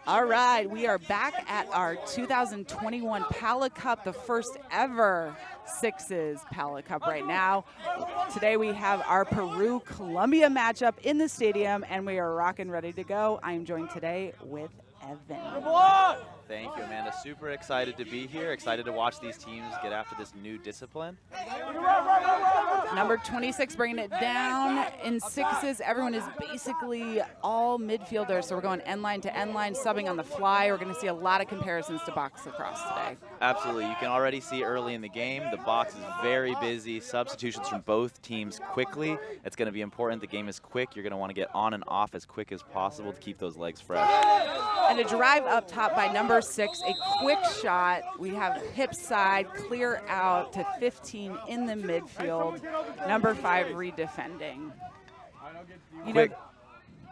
All right, we are back at our 2021 Pala Cup, the first ever Sixes Pala Cup right now. Today we have our Peru-Colombia matchup in the stadium, and we are rocking ready to go. I am joined today with Evan. Thank you, Amanda. Super excited to be here. Excited to watch these teams get after this new discipline. Number 26 bringing it down in sixes. Everyone is basically all midfielders, so we're going end line to end line, subbing on the fly. We're going to see a lot of comparisons to box lacrosse today. Absolutely. You can already see early in the game, the box is very busy. Substitutions from both teams quickly. It's going to be important. The game is quick. You're going to want to get on and off as quick as possible to keep those legs fresh. And a drive up top by number 6, a quick shot. We have hip side, clear out to 15 in the midfield. Number 5 redefending.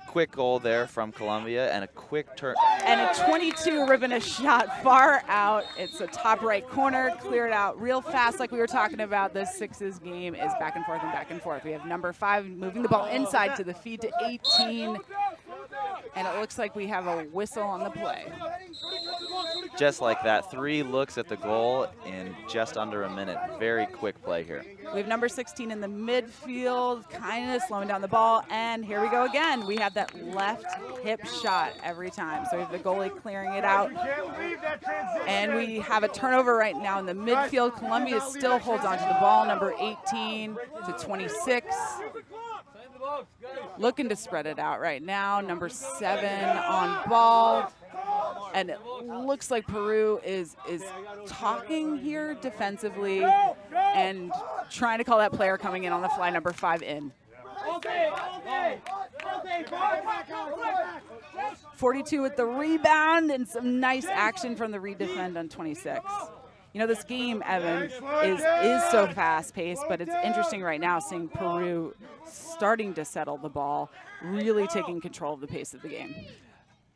Quick goal there from Colombia and a quick turn. And a 22 ribbon a shot far out. It's a top right corner, cleared out real fast like we were talking about. This sixes game is back and forth and back and forth. We have number 5 moving the ball inside to the feed to 18. And it looks like we have a whistle on the play. Just like that, 3 looks at the goal in just under a minute. Very quick play here. We have number 16 in the midfield, kind of slowing down the ball. And here we go again. We have that left hip shot every time. So we have the goalie clearing it out. And we have a turnover right now in the midfield. Colombia still holds on to the ball, number 18 to 26. Looking to spread it out right now. Number 7 on ball. And it looks like Peru is talking here defensively and trying to call that player coming in on the fly, number 5 in. 42 with the rebound and some nice action from the redefend on 26. You know, this game, Evan, is so fast-paced, but it's interesting right now seeing Peru starting to settle the ball, really taking control of the pace of the game.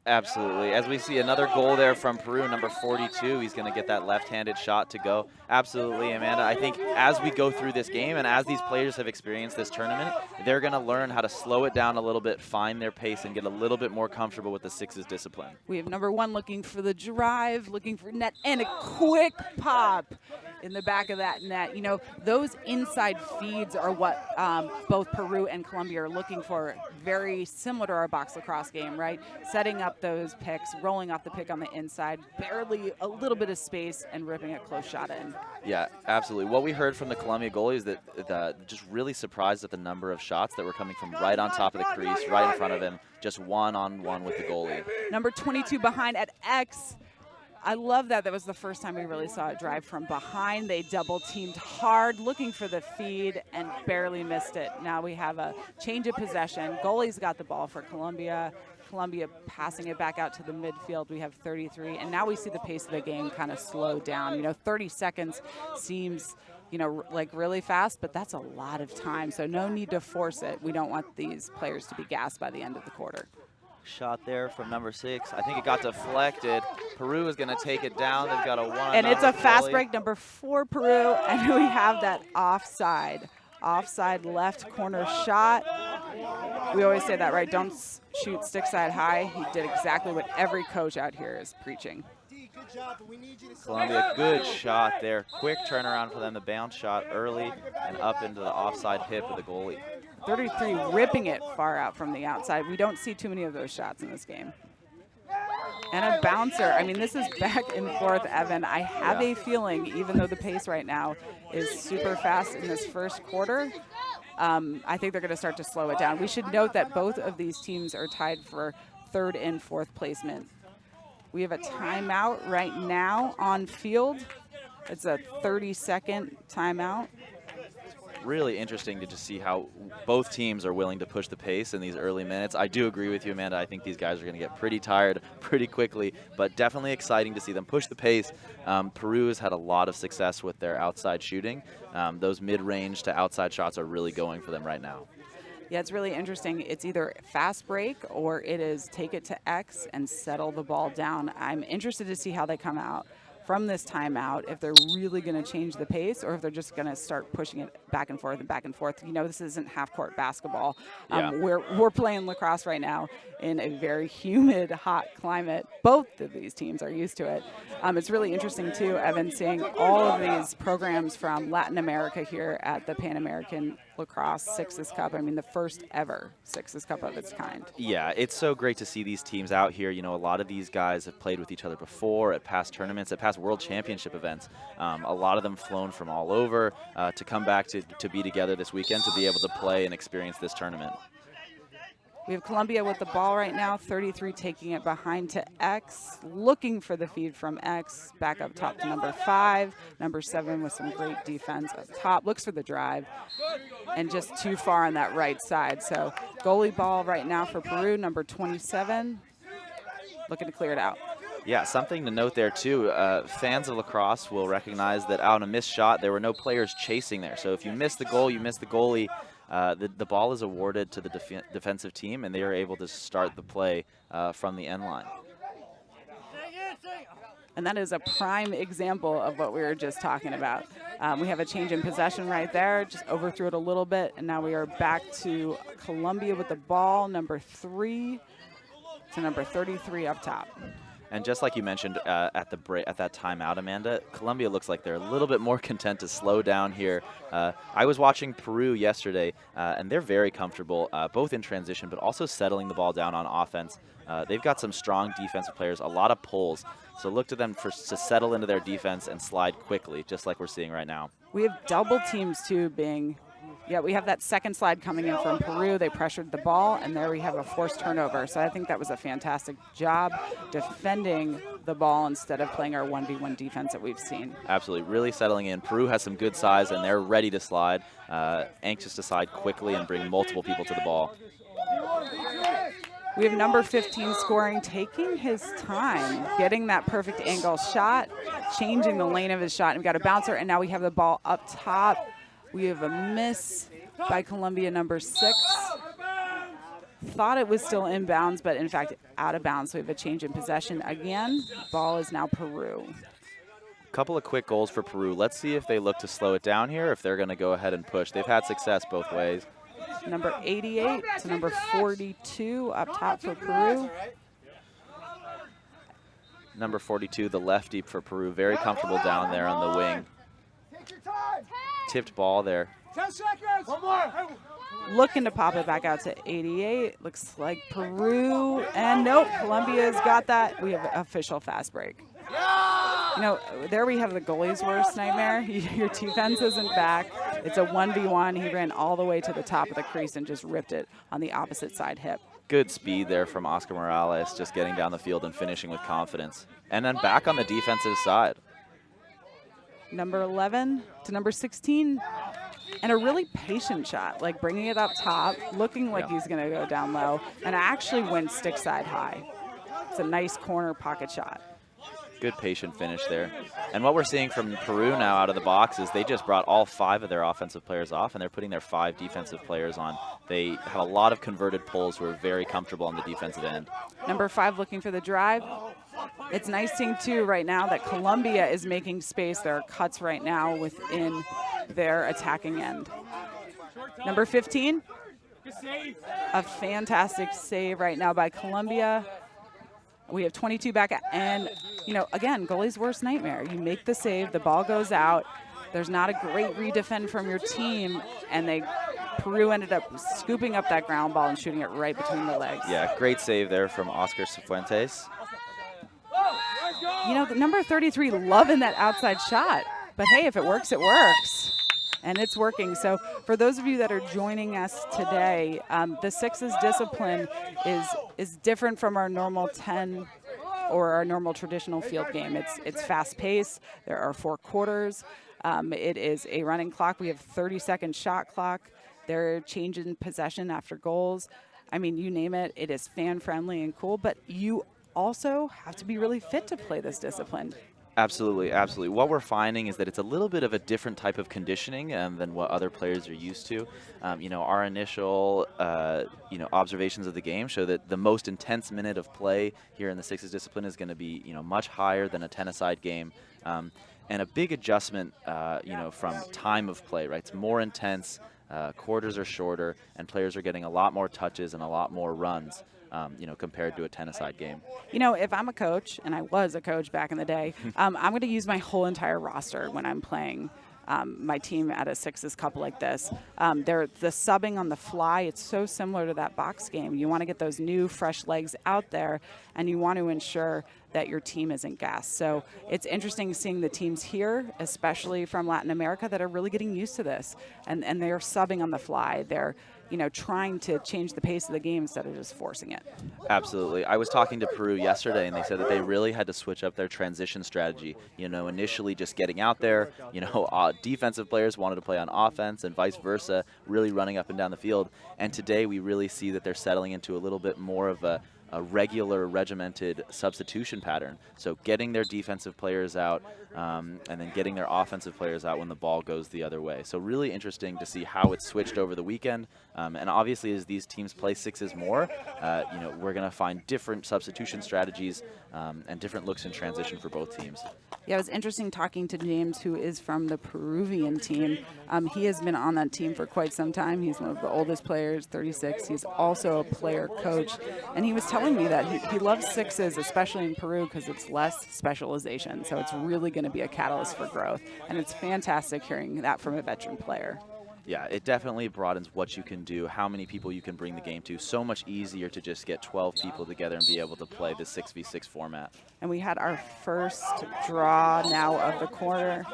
Absolutely. As we see another goal there from Peru, number 42, he's going to get that left-handed shot to go. Absolutely, Amanda. I think as we go through this game and as these players have experienced this tournament, they're going to learn how to slow it down a little bit, find their pace, and get a little bit more comfortable with the sixes discipline. We have number 1 looking for the drive, looking for net, and a quick pop in the back of that net. You know, those inside feeds are what both Peru and Colombia are looking for. Very similar to our box lacrosse game, right? Setting up those picks, rolling off the pick on the inside, barely a little bit of space, and ripping a close shot in. Yeah, absolutely. What we heard from the Colombia goalie is that just really surprised at the number of shots that were coming from right on top of the crease, right in front of him, just one-on-one with the goalie. Number 22 behind at X. I love that. That was the first time we really saw it drive from behind. They double teamed hard, looking for the feed, and barely missed it. Now we have a change of possession. Goalie's got the ball for Colombia. Colombia passing it back out to the midfield. We have 33, and now we see the pace of the game kind of slow down. You know, 30 seconds seems, you know, like really fast, but that's a lot of time, so no need to force it. We don't want these players to be gassed by the end of the quarter. Shot there from number 6. I think it got deflected. Peru is going to take it down. They've got a 1. And it's a fast break, number 4 Peru, and we have that offside. Offside left corner shot. We always say that, right? Don't shoot stick side high. He did exactly what every coach out here is preaching. Colombia, good shot there. Quick turnaround for them. The bounce shot early and up into the offside hip of the goalie. 33 ripping it far out from the outside. We don't see too many of those shots in this game. And a bouncer. I mean, this is back and forth, Evan. I have a feeling, even though the pace right now is super fast in this first quarter, I think they're going to start to slow it down. We should note that both of these teams are tied for 3rd and 4th placement. We have a timeout right now on field. It's a 30-second timeout. Really interesting to just see how both teams are willing to push the pace in these early minutes. I do agree with you, Amanda. I think these guys are going to get pretty tired pretty quickly, but definitely exciting to see them push the pace. Peru has had a lot of success with their outside shooting. Those mid-range to outside shots are really going for them right now. Yeah, it's really interesting. It's either fast break or it is take it to X and settle the ball down. I'm interested to see how they come out from this timeout if they're really going to change the pace or if they're just going to start pushing it back and forth and back and forth. You know, this isn't half-court basketball. We're playing lacrosse right now in a very humid, hot climate. Both of these teams are used to it. It's really interesting, too, Evan, seeing all of these programs from Latin America here at the Pan American Lacrosse Sixes Cup. I mean, the first ever Sixes Cup of its kind. Yeah, it's so great to see these teams out here. You know, a lot of these guys have played with each other before at past tournaments, at past World Championship events. A lot of them flown from all over to come back to be together this weekend to be able to play and experience this tournament. We have Colombia with the ball right now, 33 taking it behind to X, looking for the feed from X, back up top to number 5. Number 7 with some great defense up top, looks for the drive, and just too far on that right side. So goalie ball right now for Peru, number 27, looking to clear it out. Yeah, something to note there, too. Fans of lacrosse will recognize that on a missed shot, there were no players chasing there. So if you miss the goal, you miss the goalie. The ball is awarded to the defensive team, and they are able to start the play from the end line. And that is a prime example of what we were just talking about. We have a change in possession right there, just overthrew it a little bit, and now we are back to Colombia with the ball, number 3 to number 33 up top. And just like you mentioned at that timeout, Amanda, Colombia looks like they're a little bit more content to slow down here. I was watching Peru yesterday, and they're very comfortable, both in transition, but also settling the ball down on offense. They've got some strong defensive players, a lot of pulls. So look to them to settle into their defense and slide quickly, just like we're seeing right now. We have double teams, too, we have that second slide coming in from Peru. They pressured the ball, and there we have a forced turnover. So I think that was a fantastic job defending the ball instead of playing our 1v1 defense that we've seen. Absolutely, really settling in. Peru has some good size, and they're ready to slide, anxious to slide quickly and bring multiple people to the ball. We have number 15 scoring, taking his time, getting that perfect angle shot, changing the lane of his shot. And we've got a bouncer, and now we have the ball up top. We have a miss by Colombia, number 6. Thought it was still inbounds, but in fact out of bounds. So we have a change in possession again. Ball is now Peru. A couple of quick goals for Peru. Let's see if they look to slow it down here, if they're going to go ahead and push. They've had success both ways. Number 88 to number 42 up top for Peru. Number 42, the lefty for Peru, very comfortable down there on the wing. Tipped ball there. 10 seconds. One more. Looking to pop it back out to 88. Looks like Peru. And nope, Colombia's got that. We have an official fast break. You know, there we have the goalie's worst nightmare. Your defense isn't back. It's a 1v1. He ran all the way to the top of the crease and just ripped it on the opposite side hip. Good speed there from Oscar Morales, just getting down the field and finishing with confidence. And then back on the defensive side. Number 11 to number 16. And a really patient shot, like bringing it up top, looking like he's going to go down low, and actually went stick side high. It's a nice corner pocket shot. Good patient finish there. And what we're seeing from Peru now out of the box is they just brought all 5 of their offensive players off, and they're putting their 5 defensive players on. They have a lot of converted pulls who are very comfortable on the defensive end. Number 5 looking for the drive. It's nice seeing, too, right now that Colombia is making space. There are cuts right now within their attacking end. Number 15, a fantastic save right now by Colombia. We have 22 back, and, you know, again, goalie's worst nightmare. You make the save, the ball goes out. There's not a great redefend from your team, and Peru ended up scooping up that ground ball and shooting it right between the legs. Yeah, great save there from Oscar Cifuentes. You know, the number 33 loving that outside shot. But, hey, if it works, it works. And it's working. So for those of you that are joining us today, the Sixes discipline is different from our normal 10 or our normal traditional field game. It's fast-paced. There are 4 quarters. It is a running clock. We have 30-second shot clock. They're changing possession after goals. I mean, you name it. It is fan-friendly and cool. But you also have to be really fit to play this discipline. Absolutely, absolutely. What we're finding is that it's a little bit of a different type of conditioning than what other players are used to. Our initial, observations of the game show that the most intense minute of play here in the sixes discipline is going to be, much higher than a 10-a-side game. And a big adjustment, from time of play, right? It's more intense, quarters are shorter, and players are getting a lot more touches and a lot more runs, compared to a 10-a-side game. If I'm a coach, and I was a coach back in the day, I'm going to use my whole entire roster when I'm playing my team at a sixes cup like this. The subbing on the fly, it's so similar to that box game. You want to get those new, fresh legs out there, and you want to ensure that your team isn't gassed. So it's interesting seeing the teams here, especially from Latin America, that are really getting used to this, and they're subbing on the fly. They're trying to change the pace of the game instead of just forcing it. Absolutely. I was talking to Peru yesterday, and they said that they really had to switch up their transition strategy. Initially just getting out there, defensive players wanted to play on offense and vice versa, really running up and down the field. And today we really see that they're settling into a little bit more of a regular regimented substitution pattern. So getting their defensive players out and then getting their offensive players out when the ball goes the other way. So really interesting to see how it's switched over the weekend. And obviously as these teams play sixes more, we're going to find different substitution strategies and different looks in transition for both teams. Yeah, it was interesting talking to James, who is from the Peruvian team. He has been on that team for quite some time. He's one of the oldest players, 36. He's also a player coach. And he was telling me that he loves sixes, especially in Peru, because it's less specialization. So it's really going to be a catalyst for growth. And it's fantastic hearing that from a veteran player. Yeah, it definitely broadens what you can do, how many people you can bring the game to. So much easier to just get 12 people together and be able to play the 6v6 format. And we had our first draw now of the quarter.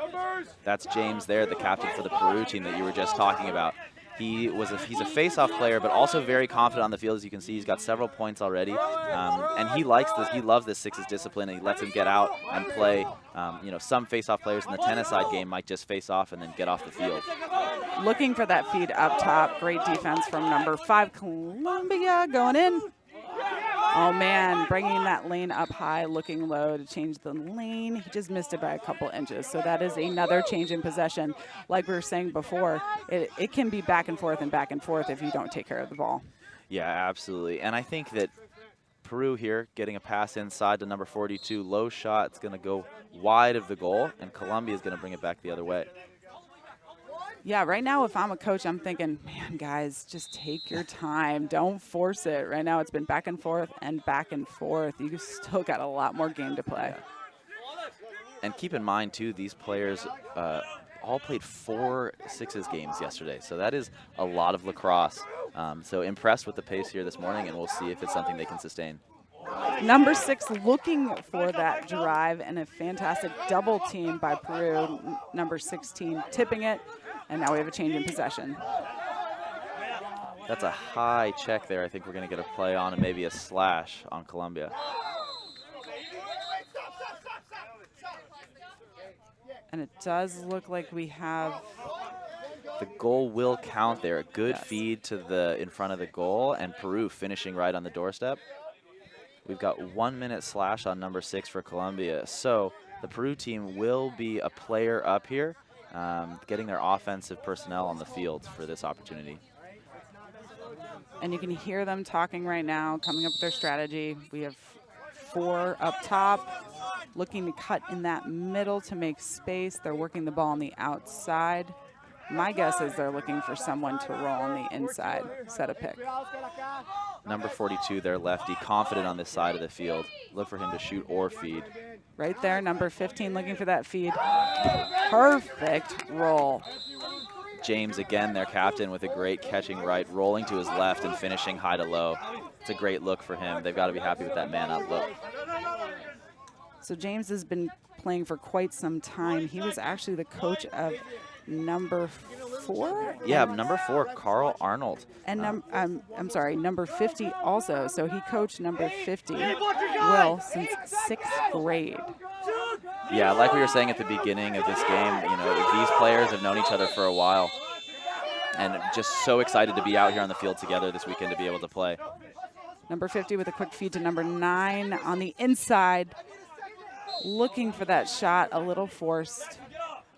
That's James there, the captain for the Peru team that you were just talking about. He's a face-off player, but also very confident on the field. As you can see, he's got several points already, and he likes this. He loves this sixes discipline, and he lets him get out and play. Some face-off players in the 10-a-side game might just face off and then get off the field. Looking for that feed up top. Great defense from number 5, Colombia, going in. Oh, man, bringing that lane up high, looking low to change the lane. He just missed it by a couple inches. So that is another change in possession. Like we were saying before, it can be back and forth if you don't take care of the ball. Yeah, absolutely. And I think that Peru here getting a pass inside to number 42. Low shot. It's going to go wide of the goal, and Colombia is going to bring it back the other way. Yeah, right now, if I'm a coach, I'm thinking, man, guys, just take your time. Don't force it. Right now, it's been back and forth and back and forth. You still got a lot more game to play. And keep in mind, too, these players all played 4 sixes games yesterday. So that is a lot of lacrosse. So impressed with the pace here this morning, and we'll see if it's something they can sustain. Number 6 looking for that drive, and a fantastic double team by Peru. Number 16 tipping it. And now we have a change in possession. That's a high check there. I think we're going to get a play on and maybe a slash on Colombia. And it does look like we have... The goal will count there. A good feed to the in front of the goal, and Peru finishing right on the doorstep. We've got 1 minute slash on number 6 for Colombia. So the Peru team will be a player up here. Getting their offensive personnel on the field for this opportunity. And you can hear them talking right now, coming up with their strategy. We have 4 up top, looking to cut in that middle to make space. They're working the ball on the outside. My guess is they're looking for someone to roll on the inside, set a pick. Number 42, their lefty, confident on this side of the field. Look for him to shoot or feed. Right there, number 15 looking for that feed. Perfect roll. James again, their captain, with a great catching right, rolling to his left and finishing high to low. It's a great look for him. They've got to be happy with that man-up look. So James has been playing for quite some time. He was actually the coach of number 4? Yeah, number 4, Carl Arnold. And I'm sorry, number 50 also. So he coached number 50, Will, since 6th grade. Yeah, like we were saying at the beginning of this game, these players have known each other for a while. And just so excited to be out here on the field together this weekend to be able to play. Number 50 with a quick feed to number 9 on the inside. looking for that shot, a little forced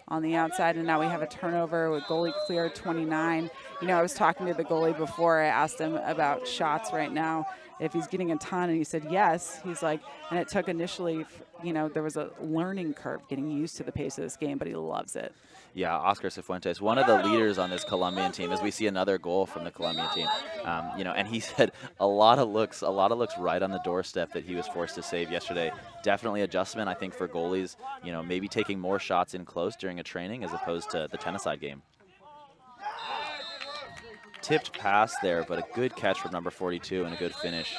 on the outside, and now we have a turnover with goalie clear 29. You know, I was talking to the goalie before. I asked him about shots right now, if he's getting a ton, and he said yes. He's like, and it took initially, you know, there was a learning curve getting used to the pace of this game, but he loves it. Yeah, Oscar Cifuentes, one of the leaders on this Colombian team, as we see another goal from the Colombian team. You know, and he said a lot of looks right on the doorstep that he was forced to save yesterday. Definitely adjustment, I think, for goalies. You know, maybe taking more shots in close during a training as opposed to the tennis-side game. Tipped pass there, but a good catch from number 42 and a good finish.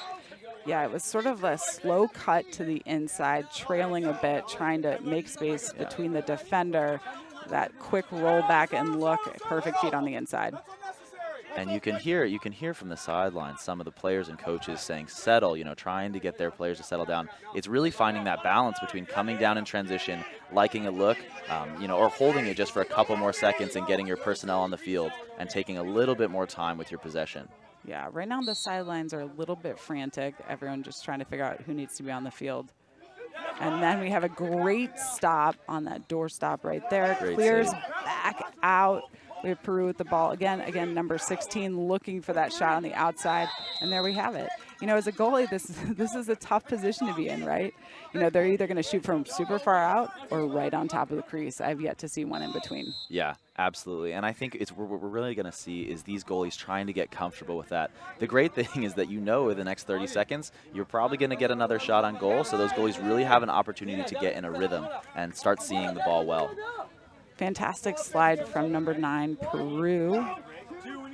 Yeah, it was sort of a slow cut to the inside, trailing a bit, trying to make space between the defender. That quick roll back and look, perfect feet on the inside. And you can hear from the sideline some of the players and coaches saying settle, you know, trying to get their players to settle down. It's really finding that balance between coming down in transition, liking a look, you know, or holding it just for a couple more seconds and getting your personnel on the field and taking a little bit more time with your possession. Yeah, right now the sidelines are a little bit frantic. Everyone just trying to figure out who needs to be on the field. And then we have a great stop on that doorstop right there. Great Clears save. back out. We have Peru with the ball again. Again, number 16 looking for that shot on the outside. And there we have it. You know, as a goalie, this is a tough position to be in, right? You know, they're either going to shoot from super far out or right on top of the crease. I've yet to see one in between. Yeah, absolutely. And I think what we're really going to see is these goalies trying to get comfortable with that. The great thing is that you know in the next 30 seconds, you're probably going to get another shot on goal. So those goalies really have an opportunity to get in a rhythm and start seeing the ball well. Fantastic slide from number 9, Peru.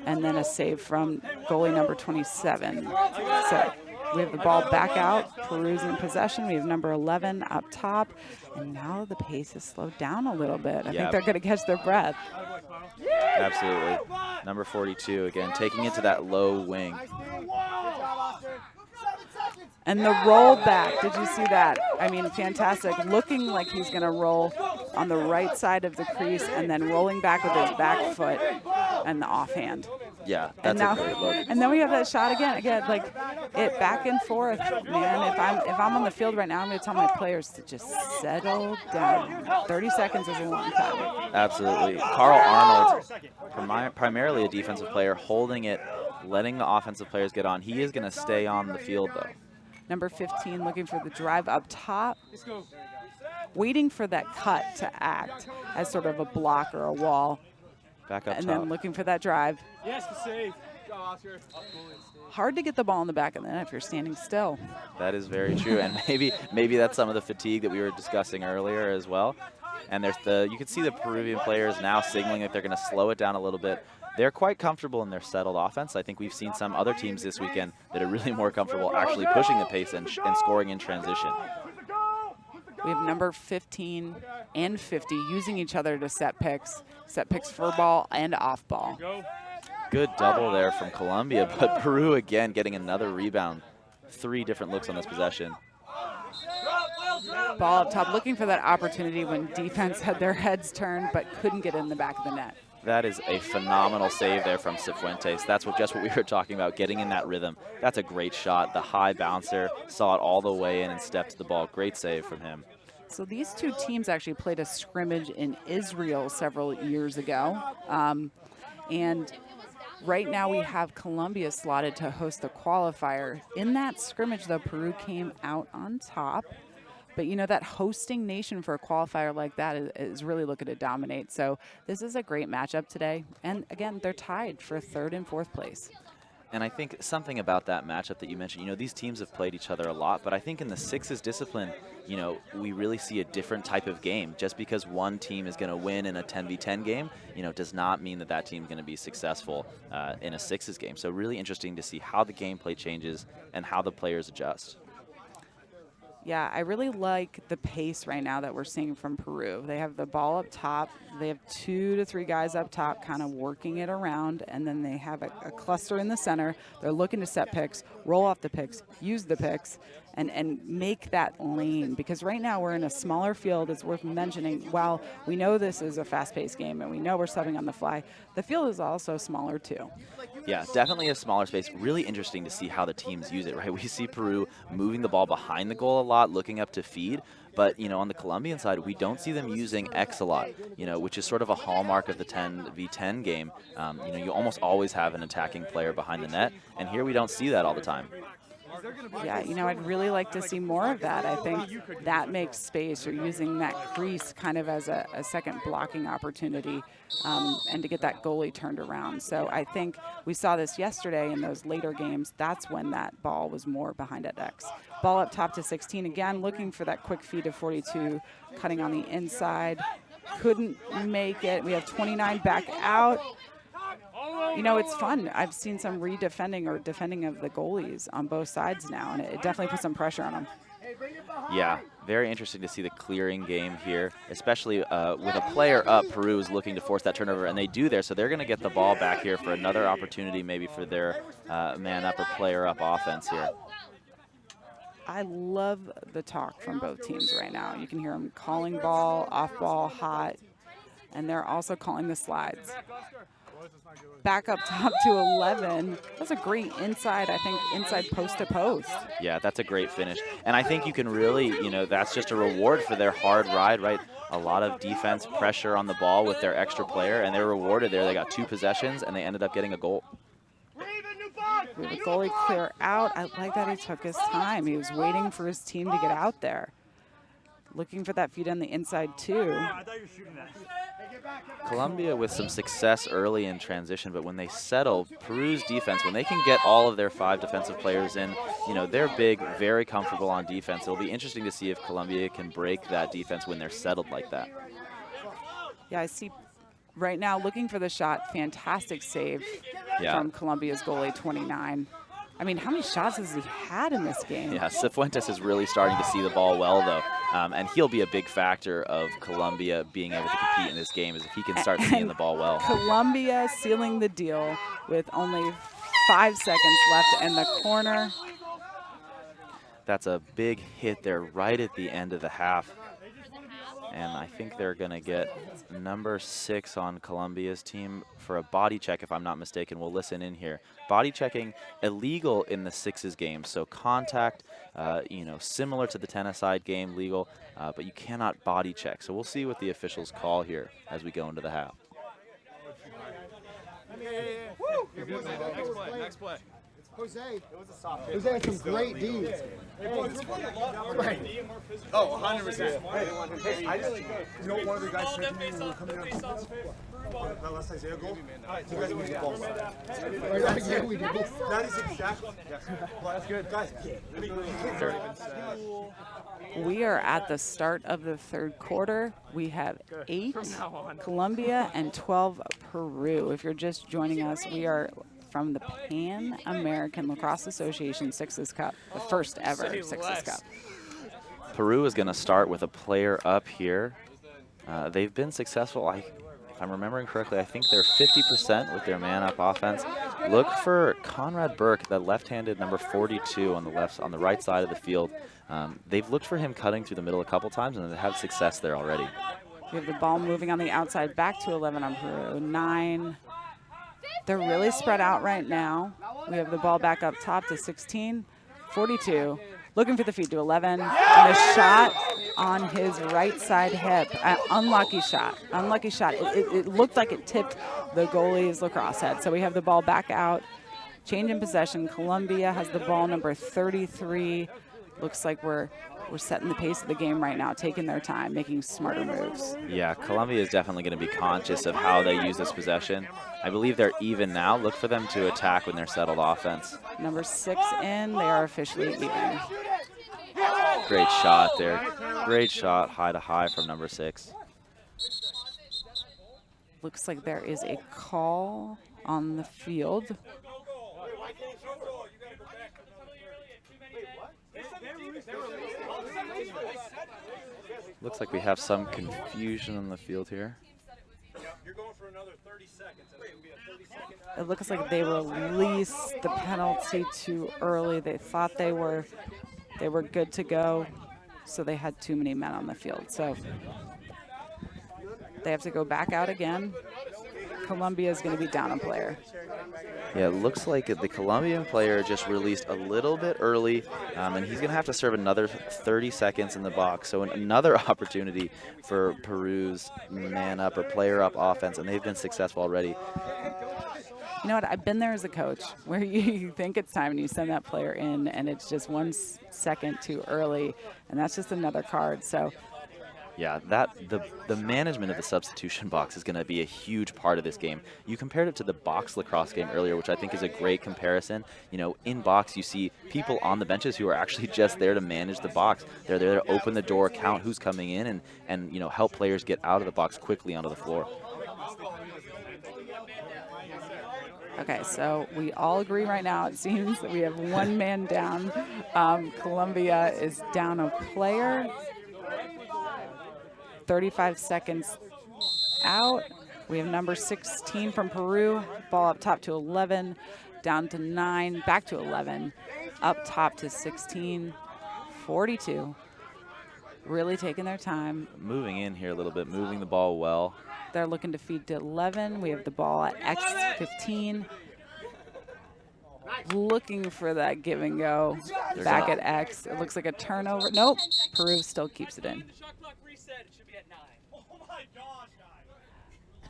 And then a save from goalie number 27. So we have the ball back out. Peru's in possession. We have number 11 up top. And now the pace has slowed down a little bit. I think they're going to catch their breath. Absolutely. Number 42, again, taking it to that low wing. And the roll back, did you see that? I mean, fantastic. Looking like he's going to roll on the right side of the crease and then rolling back with his back foot and the offhand. Yeah, that's a great look. And then we have that shot again, like it back and forth, man. If I'm on the field right now, I'm going to tell my players to just settle down. 30 seconds is a long time. Absolutely. Carl Arnold, primarily a defensive player, holding it, letting the offensive players get on. He is going to stay on the field, though. Number 15 looking for the drive up top, waiting for that cut to act as sort of a block or a wall. Back up and top. Then looking for that drive. Yes, the save. Hard to get the ball in the back of the net if you're standing still. That is very true, and maybe that's some of the fatigue that we were discussing earlier as well. And you can see the Peruvian players now signaling that they're going to slow it down a little bit. They're quite comfortable in their settled offense. I think we've seen some other teams this weekend that are really more comfortable actually pushing the pace and scoring in transition. We have number 15 and 50 using each other to set picks for ball and off ball. Good double there from Colombia, but Peru again getting another rebound. 3 different looks on this possession. Ball up top, looking for that opportunity when defense had their heads turned but couldn't get in the back of the net. That is a phenomenal save there from Cifuentes. That's just what we were talking about, getting in that rhythm. That's a great shot. The high bouncer saw it all the way in and stepped to the ball. Great save from him. So these two teams actually played a scrimmage in Israel several years ago. And right now we have Colombia slotted to host the qualifier. In that scrimmage, though, Peru came out on top. But, you know, that hosting nation for a qualifier like that is really looking to dominate. So this is a great matchup today. And, again, they're tied for 3rd and 4th place. And I think something about that matchup that you mentioned, you know, these teams have played each other a lot, but I think in the sixes discipline, you know, we really see a different type of game. Just because one team is going to win in a 10v10 game, you know, does not mean that that team is going to be successful in a sixes game. So really interesting to see how the gameplay changes and how the players adjust. Yeah, I really like the pace right now that we're seeing from Peru. They have the ball up top. They have 2 to 3 guys up top kind of working it around, and then they have a cluster in the center. They're looking to set picks, roll off the picks, use the picks, and make that lane, because right now we're in a smaller field. It's worth mentioning, while we know this is a fast-paced game and we know we're subbing on the fly, the field is also smaller too. Yeah, definitely a smaller space. Really interesting to see how the teams use it, right? We see Peru moving the ball behind the goal a lot, looking up to feed. But, on the Colombian side, we don't see them using X a lot, which is sort of a hallmark of the 10v10 game. You almost always have an attacking player behind the net, and here we don't see that all the time. Yeah, I'd really like to see more of that. I think that makes space. You're using that crease kind of as a second blocking opportunity, and to get that goalie turned around. So I think we saw this yesterday in those later games. That's when that ball was more behind at X. Ball up top to 16. Again, looking for that quick feed to 42, cutting on the inside. Couldn't make it. We have 29 back out. It's fun. I've seen some redefending or defending of the goalies on both sides now, and it definitely puts some pressure on them. Yeah, very interesting to see the clearing game here, especially with a player up. Peru is looking to force that turnover, and they do there, so they're going to get the ball back here for another opportunity, maybe for their man up or player up offense here. I love the talk from both teams right now. You can hear them calling ball, off ball, hot, and they're also calling the slides. Back up top to 11. That's a great inside, I think, inside post to post. Yeah, that's a great finish. And I think you can really, that's just a reward for their hard ride, right? A lot of defense pressure on the ball with their extra player, and they're rewarded there. They got 2 possessions, and they ended up getting a goal. We have a goalie clear out. I like that he took his time. He was waiting for his team to get out there. Looking for that feed on the inside, too. Colombia with some success early in transition, but when they settle, Peru's defense, when they can get all of their 5 defensive players in, they're big, very comfortable on defense. It'll be interesting to see if Colombia can break that defense when they're settled like that. Yeah, I see right now looking for the shot. Fantastic save from Colombia's goalie, 29. I mean, how many shots has he had in this game? Yeah, Cifuentes is really starting to see the ball well, though. And he'll be a big factor of Colombia being able to compete in this game, is if he can start seeing the ball well. Colombia sealing the deal with only 5 seconds left in the corner. That's a big hit there right at the end of the half. And I think they're going to get number 6 on Colombia's team for a body check, if I'm not mistaken. We'll listen in here. Body checking illegal in the 6s game. So contact, similar to the 10-a-side game, legal, but you cannot body check. So we'll see what the officials call here as we go into the half. Next play. Jose had some great D's. Oh, 100%. Hey, I just, one of the guys said to me when we were coming out, last Isaiah goal, you guys need the ball. Yeah, we did. That is exactly. That's good. Guys, we are at the start of the 3rd quarter. We have 8 Colombia and 12 Peru. If you're just joining us, we are from the Pan American Lacrosse Association Sixes Cup, the first ever Sixes Cup. Peru is going to start with a player up here. They've been successful. If I'm remembering correctly, I think they're 50% with their man-up offense. Look for Conrad Burke, that left-handed number 42 on the right side of the field. They've looked for him cutting through the middle a couple times, and they've had success there already. We have the ball moving on the outside, back to 11 on Peru, 9. They're really spread out right now. We have the ball back up top to 16, 42. Looking for the feed to 11. And the shot on his right side hip. Unlucky shot. Unlucky shot. It looked like it tipped the goalie's lacrosse head. So we have the ball back out. Change in possession. Colombia has the ball, number 33. Looks like we're setting the pace of the game right now, taking their time, making smarter moves. Yeah, Colombia is definitely going to be conscious of how they use this possession. I believe they're even now. Look for them to attack when they're settled offense. Number 6 in, they are officially even. Great shot there. Great shot, high to high from number 6. Looks like there is a call on the field. Looks like we have some confusion on the field here. You're going for another 30 seconds. It looks like they released the penalty too early. They thought they were They were good to go, so they had too many men on the field. So they have to go back out again. Colombia is going to be down a player. Yeah, it looks like the Colombian player just released a little bit early, and he's going to have to serve another 30 seconds in the box. So another opportunity for Peru's man-up or player-up offense, and they've been successful already. You know what? I've been there as a coach where you think it's time and you send that player in, and it's just 1 second too early, and that's just another card. So. Yeah, the management of the substitution box is going to be a huge part of this game. You compared it to the box lacrosse game earlier, which I think is a great comparison. You know, in box, you see people on the benches who are actually just there to manage the box. They're there to open the door, count who's coming in, and you know, help players get out of the box quickly onto the floor. Okay, so we all agree right now, it seems that we have 1 man down. Colombia is down a player. 35 seconds out. We have number 16 from Peru. Ball up top to 11, down to 9, back to 11, up top to 16, 42. Really taking their time. Moving in here a little bit, moving the ball well. They're looking to feed to 11. We have the ball at X15. Looking for that give and go back at X. It looks like a turnover. Nope, Peru still keeps it in.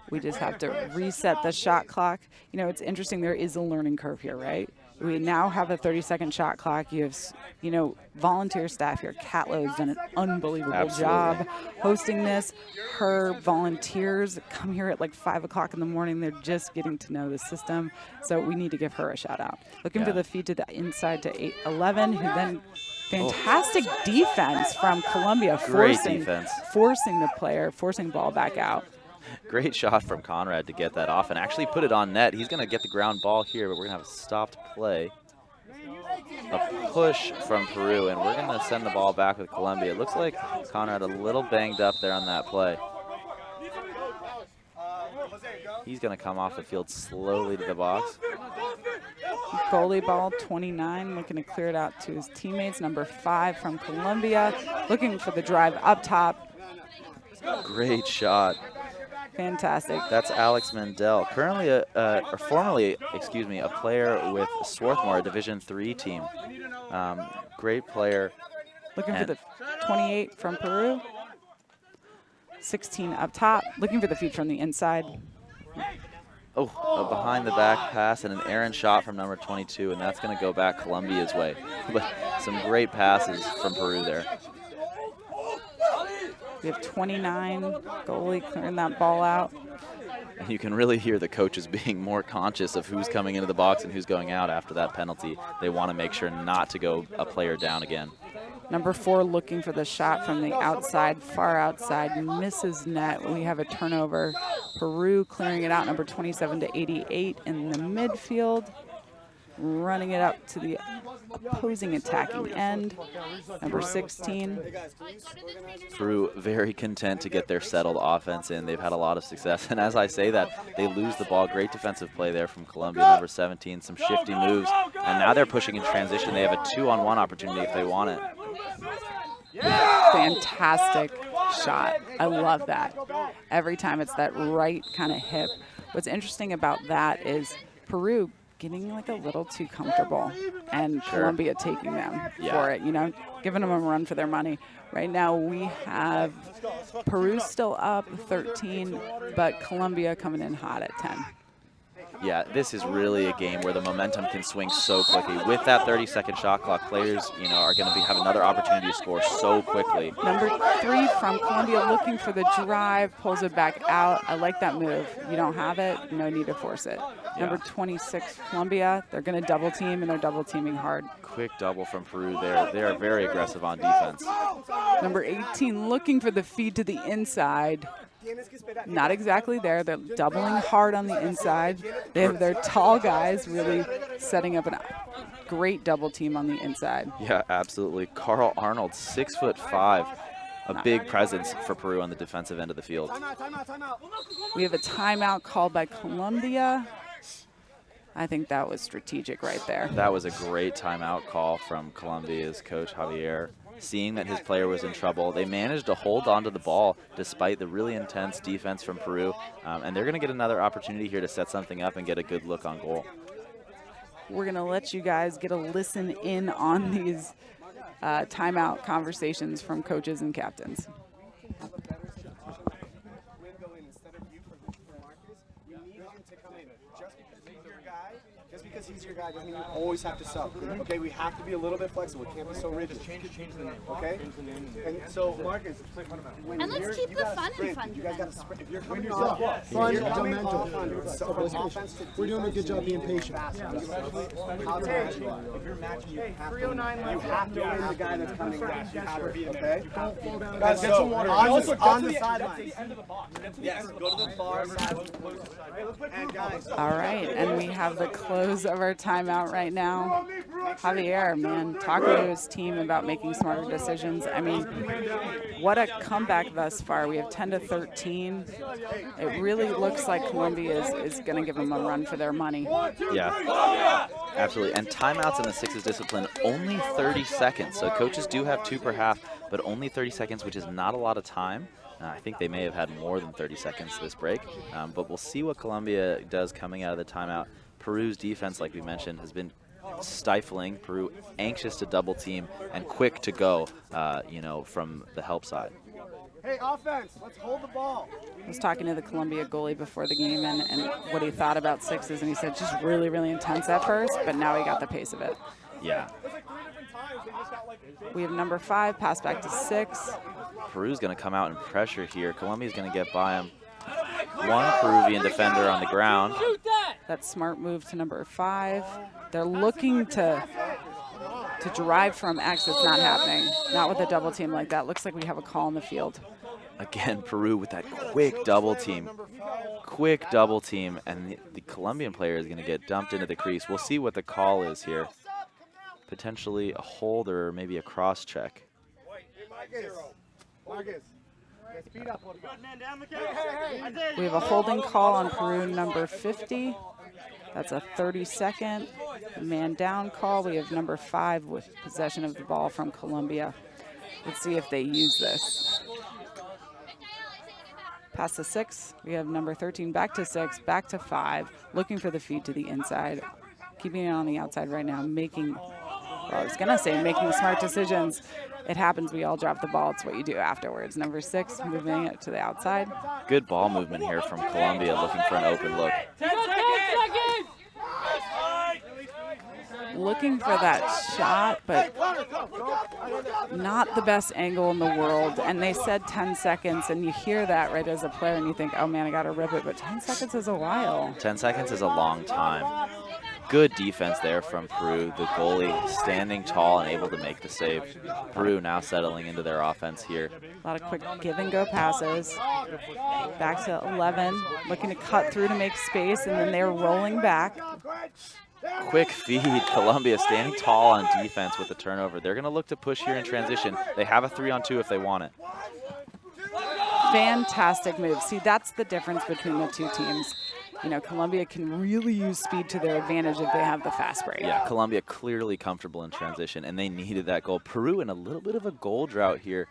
We just have to reset the shot clock. You know, it's interesting. There is a learning curve here, right? We now have a 30-second shot clock. You have, you know, volunteer staff here. Catlo's done an unbelievable job hosting this. Her volunteers come here at like 5 o'clock in the morning. They're just getting to know the system. So we need to give her a shout out. Looking for the feed to the inside to 11, who then fantastic defense from Colombia. Forcing the player, forcing ball back out. Great shot from Conrad to get that off and actually put it on net. He's going to get the ground ball here, but we're going to have a stopped play. A push from Peru, and we're going to send the ball back with Colombia. It looks like Conrad a little banged up there on that play. He's going to come off the field slowly to the box. Goalie ball, 29, looking to clear it out to his teammates. Number 5 from Colombia, looking for the drive up top. Great shot. Fantastic. That's Alex Mendel, currently formerly a player with Swarthmore, a Division III team. Great player. Looking for the 28 from Peru. 16 up top, looking for the feed from the inside. Oh, a behind the back pass and an errant shot from number 22, and that's going to go back Colombia's way. But some great passes from Peru there. We have 29, goalie clearing that ball out. And you can really hear the coaches being more conscious of who's coming into the box and who's going out after that penalty. They want to make sure not to go a player down again. Number 4 looking for the shot from the outside, far outside, misses net. We have a turnover. Peru clearing it out, number 27 to 88 in the midfield. Running it up to the opposing attacking end, number 16. Peru very content to get their settled offense in. They've had a lot of success, and as I say that, they lose the ball. Great defensive play there from Colombia, number 17, some shifty moves, and now they're pushing in transition. They have a 2-on-1 opportunity if they want it. Fantastic shot. I love that. Every time it's that right kind of hip. What's interesting about that is Peru getting like a little too comfortable and Colombia taking them for it, you know, giving them a run for their money. Right now we have Peru still up 13, but Colombia coming in hot at 10. Yeah, this is really a game where the momentum can swing so quickly. With that 30-second shot clock, players, you know, are going to have another opportunity to score so quickly. Number 3 from Colombia looking for the drive, pulls it back out. I like that move. You don't have it, no need to force it. Number 26, Colombia, they're going to double team, and they're double teaming hard. Quick double from Peru there. They are very aggressive on defense. Number 18 looking for the feed to the inside. Not exactly there. They're doubling hard on the inside. They have their tall guys really setting up a great double team on the inside. Yeah, absolutely. Carl Arnold, 6'5", a big presence for Peru on the defensive end of the field. We have a timeout called by Colombia. I think that was strategic right there. That was a great timeout call from Colombia's coach, Javier. Seeing that his player was in trouble, they managed to hold on to the ball despite the really intense defense from Peru, and they're going to get another opportunity here to set something up and get a good look on goal. We're going to let you guys get a listen in on these timeout conversations from coaches and captains. Just because he's your guy doesn't mean you always have to sub. Okay, we have to be a little bit flexible. We can't be so rigid. Change the name. Okay? And so, Marcus, and let's keep the fun in fun. You guys got to sprint. If you're coming off, fundamental. We're doing a good job being patient. If you're matching, you have to win the guy that's coming back. You have to be okay. Guys, get some water. On the sideline. Yes, go to the far side. And guys. All right, and we have the close of our timeout right now. Javier, man, talking to his team about making smarter decisions. I mean, what a comeback thus far. We have 10-13. It really looks like Colombia is going to give them a run for their money. Yeah, absolutely. And timeouts in the Sixes discipline, only 30 seconds. So coaches do have 2 per half, but only 30 seconds, which is not a lot of time. I think they may have had more than 30 seconds this break, but we'll see what Colombia does coming out of the timeout. Peru's defense, like we mentioned, has been stifling. Peru anxious to double team and quick to go, from the help side. Hey, offense, let's hold the ball. I was talking to the Colombia goalie before the game and what he thought about Sixes, and he said just really, really intense at first, but now he got the pace of it. Yeah. We have number 5, pass back to 6. Peru's going to come out and pressure here. Colombia's going to get by him. One Peruvian defender on the ground. That smart move to number 5. They're looking to drive from X. It's not happening. Not with a double team like that. Looks like we have a call in the field. Again, Peru with that quick double team. Quick double team, and the Colombian player is going to get dumped into the crease. We'll see what the call is here. Potentially a hold or maybe a cross check. We have a holding call on Peru number 50. That's a 30-second man down call. We have number 5 with possession of the ball from Colombia. Let's see if they use this. Pass to 6. We have number 13 back to 6, back to 5, looking for the feed to the inside. Keeping it on the outside right now, making smart decisions. It happens, we all drop the ball. It's what you do afterwards. Number 6, moving it to the outside. Good ball movement here from Colombia, looking for an open look. 10 seconds! Looking for that shot, but not the best angle in the world. And they said 10 seconds, and you hear that right as a player, and you think, oh man, I got to rip it. But 10 seconds is a while. 10 seconds is a long time. Good defense there from Peru. The goalie standing tall and able to make the save. Peru now settling into their offense here. A lot of quick give-and-go passes. Back to 11, looking to cut through to make space, and then they're rolling back. Quick feed. Colombia standing tall on defense with the turnover. They're going to look to push here in transition. They have a 3-on-2 if they want it. Fantastic move. See, that's the difference between the two teams. You know, Colombia can really use speed to their advantage if they have the fast break. Yeah, Colombia clearly comfortable in transition, and they needed that goal. Peru in a little bit of a goal drought here.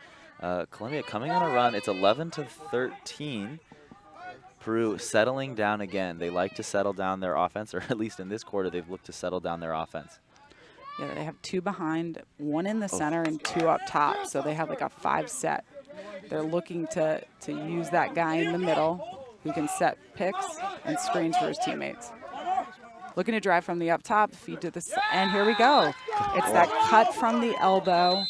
Colombia coming on a run. It's 11-13. Peru settling down again. They like to settle down their offense, or at least in this quarter, they've looked to settle down their offense. Yeah, they have 2 behind, 1 in the center, and 2 up top. So they have like a 5 set. They're looking to use that guy in the middle who can set picks and screens for his teammates. Looking to drive from the up top, feed to the and here we go. It's that cut from the elbow,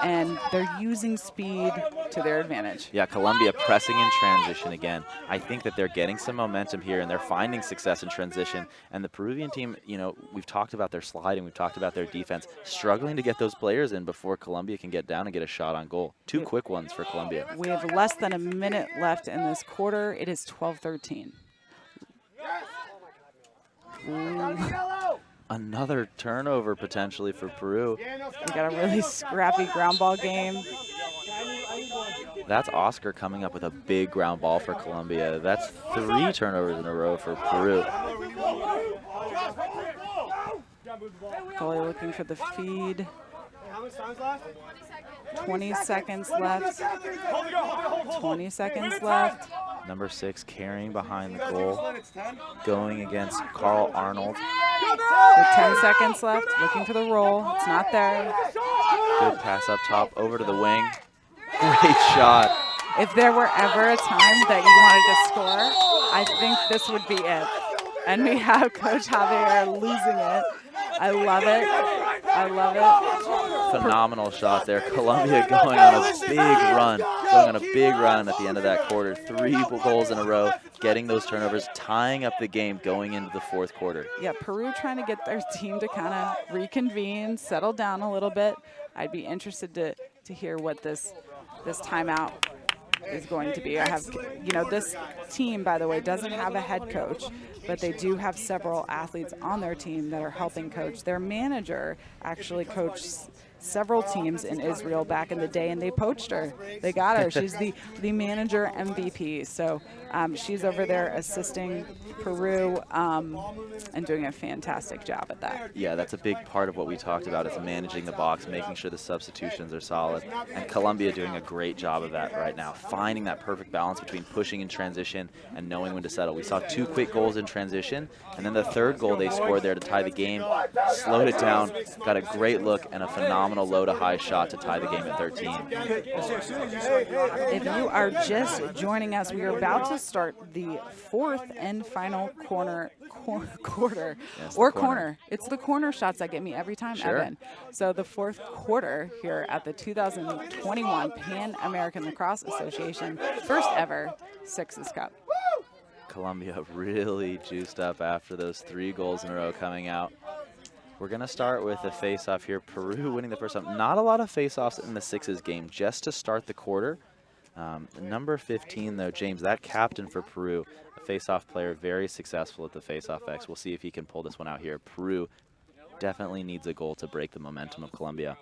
and they're using speed to their advantage. Yeah, Colombia pressing in transition again. I think that they're getting some momentum here, and they're finding success in transition. And the Peruvian team, you know, we've talked about their sliding, we've talked about their defense, struggling to get those players in before Colombia can get down and get a shot on goal. 2 quick ones for Colombia. We have less than a minute left in this quarter. It is 12-13. Another turnover potentially for Peru. We got a really scrappy ground ball game. That's Oscar coming up with a big ground ball for Colombia. That's 3 turnovers in a row for Peru. Goalie looking for the feed. How much time's left? 20 seconds left. 20 seconds left. Number 6 carrying behind the goal, going against Carl Arnold. With 10 seconds left, looking for the roll. It's not there. Good pass up top, over to the wing. Great shot. If there were ever a time that you wanted to score, I think this would be it. And we have Coach Javier losing it. I love it. I love it. Phenomenal shot there. Colombia going on a big run. Going on a big run at the end of that quarter. 3 goals in a row, getting those turnovers, tying up the game going into the 4th quarter. Yeah, Peru trying to get their team to kind of reconvene, settle down a little bit. I'd be interested to hear what this timeout is going to be. I have, this team, by the way, doesn't have a head coach, but they do have several athletes on their team that are helping coach. Their manager actually coached several teams in Israel back in the day, and they poached her. They got her. She's the manager MVP. So she's over there assisting Peru and doing a fantastic job at that. Yeah, that's a big part of what we talked about is managing the box, making sure the substitutions are solid. And Colombia doing a great job of that right now, finding that perfect balance between pushing in transition and knowing when to settle. We saw 2 quick goals in transition, and then the 3rd goal they scored there to tie the game, slowed it down, got a great look and a phenomenal low to high shot to tie the game at 13. If you are just joining us, we are about to start the 4th and final quarter. Yes, Corner. It's the corner shots that get me every time, Sure. Evan. So the 4th quarter here at the 2021 Pan American Lacrosse Association, first ever Sixes Cup. Colombia really juiced up after those 3 goals in a row coming out. We're going to start with a face-off here. Peru winning the first time. Not a lot of face-offs in the Sixes game just to start the quarter. Number 15, though, James, that captain for Peru, a face-off player, very successful at the face-off X. We'll see if he can pull this one out here. Peru definitely needs a goal to break the momentum of Colombia.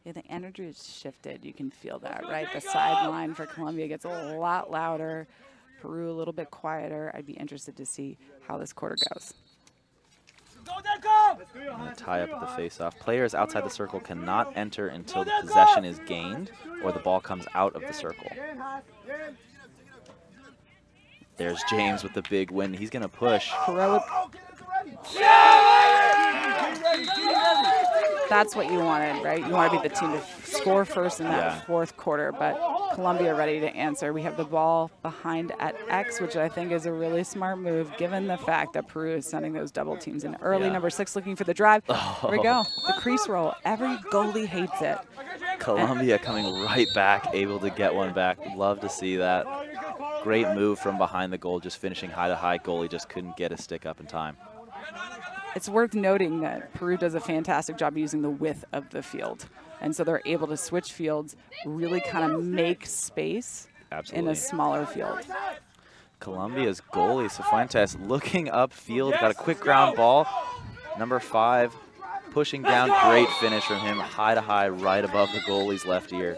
Yeah, the energy is shifted. You can feel that, right? The sideline for Colombia gets a lot louder. Peru a little bit quieter. I'd be interested to see how this quarter goes. Tie up the face-off. Players outside the circle cannot enter until the possession is gained or the ball comes out of the circle. There's James with the big win. He's going to push. That's what you wanted, right? You want to be the team to score first in that 4th quarter, but Colombia ready to answer. We have the ball behind at X, which I think is a really smart move given the fact that Peru is sending those double teams in early. Yeah. Number 6 looking for the drive. Here we go. The crease roll. Every goalie hates it. Colombia coming right back, able to get one back. Love to see that. Great move from behind the goal, just finishing high to high. Goalie just couldn't get a stick up in time. It's worth noting that Peru does a fantastic job using the width of the field. And so they're able to switch fields, really kind of make space in a smaller field. Colombia's goalie, Cifuentes, looking upfield, got a quick ground ball. Number 5, pushing down, great finish from him, high to high, right above the goalie's left ear.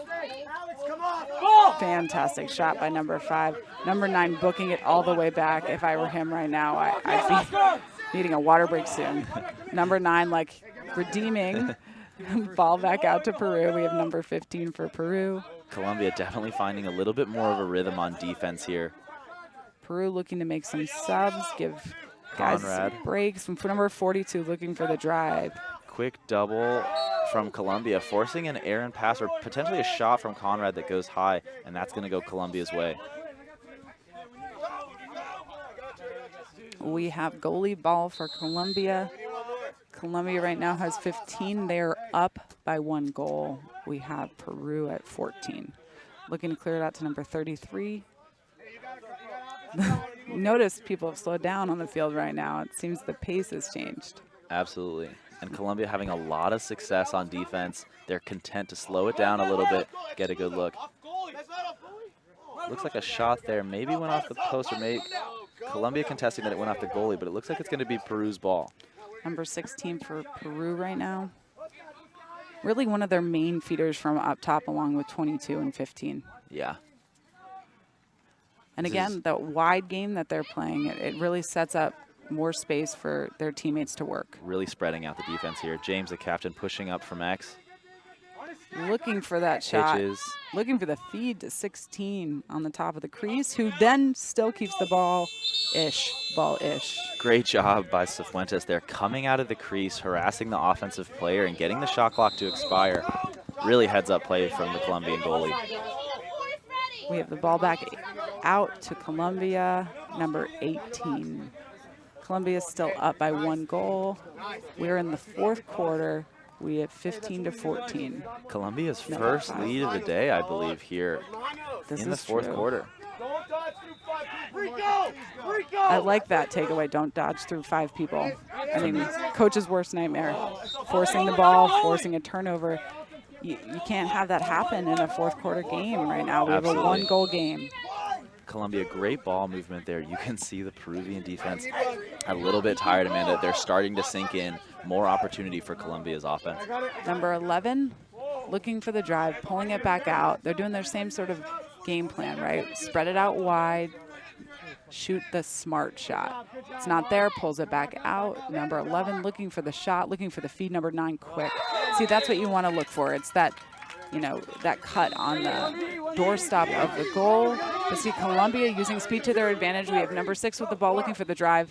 Fantastic shot by number 5. Number 9 booking it all the way back. If I were him right now, I'd be needing a water break soon. Number 9, like, redeeming. Ball back out to Peru. We have number 15 for Peru. Colombia definitely finding a little bit more of a rhythm on defense here. Peru looking to make some subs, give guys breaks. From number 42 looking for the drive. Quick double from Colombia, forcing an errant pass or potentially a shot from Conrad that goes high, and that's going to go Colombia's way. We have goalie ball for Colombia. Colombia right now has 15. They're up by 1 goal. We have Peru at 14. Looking to clear it out to number 33. Notice people have slowed down on the field right now. It seems the pace has changed. Absolutely. And Colombia having a lot of success on defense. They're content to slow it down a little bit, get a good look. Looks like a shot there. Maybe went off the post, or maybe Colombia contesting that it went off the goalie, but it looks like it's going to be Peru's ball. Number 16 for Peru right now. Really one of their main feeders from up top, along with 22 and 15. Yeah. And again, the wide game that they're playing, it really sets up more space for their teammates to work. Really spreading out the defense here. James, the captain, pushing up from X. Looking for that shot. Pitches. Looking for the feed to 16 on the top of the crease, who then still keeps the ball-ish. Great job by Cifuentes there, coming out of the crease, harassing the offensive player and getting the shot clock to expire. Really heads-up play from the Colombian goalie. We have the ball back out to Colombia, number 18. Colombia is still up by 1 goal. We're in the 4th quarter. We have 15-14. Colombia's first lead of the day, I believe, here in the 4th quarter. I like that takeaway, don't dodge through 5 people. I mean, coach's worst nightmare. Forcing the ball, forcing a turnover. You can't have that happen in a 4th quarter game right now. We have a 1-goal game. Colombia, great ball movement there. You can see the Peruvian defense a little bit tired, Amanda. They're starting to sink in. More opportunity for Colombia's offense. Number 11, looking for the drive, pulling it back out. They're doing their same sort of game plan, right? Spread it out wide, shoot the smart shot. It's not there, pulls it back out. Number 11, looking for the shot, looking for the feed. Number 9, quick. See, that's what you want to look for. It's that, you know, that cut on the doorstop of the goal. But see, Colombia using speed to their advantage. We have number 6 with the ball, looking for the drive.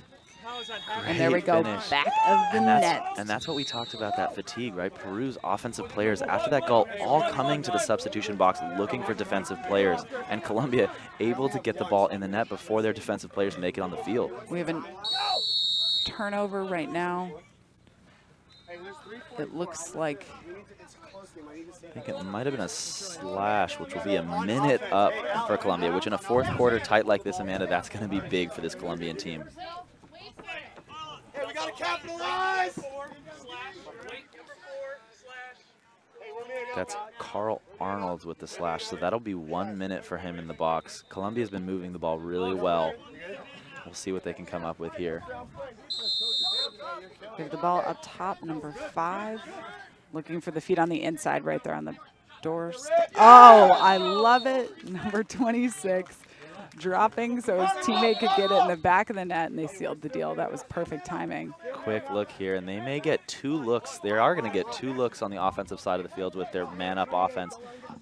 And there we go, finish. Back of the net. And that's what we talked about, that fatigue, right? Peru's offensive players, after that goal, all coming to the substitution box looking for defensive players. And Colombia able to get the ball in the net before their defensive players make it on the field. We have a turnover right now. It looks like... I think it might have been a slash, which will be a minute up for Colombia, which in a 4th quarter tight like this, Amanda, that's going to be big for this Colombian team. Hey, we gotta capitalize! That's Carl Arnold with the slash, so that'll be 1 minute for him in the box. Colombia's been moving the ball really well. We'll see what they can come up with here. We have the ball up top, number 5. Looking for the feed on the inside right there on the doorstep. Oh, I love it. Number 26 dropping so his teammate could get it in the back of the net, and they sealed the deal. That was perfect timing. Quick look here, and they may get 2 looks. They are going to get 2 looks on the offensive side of the field with their man-up offense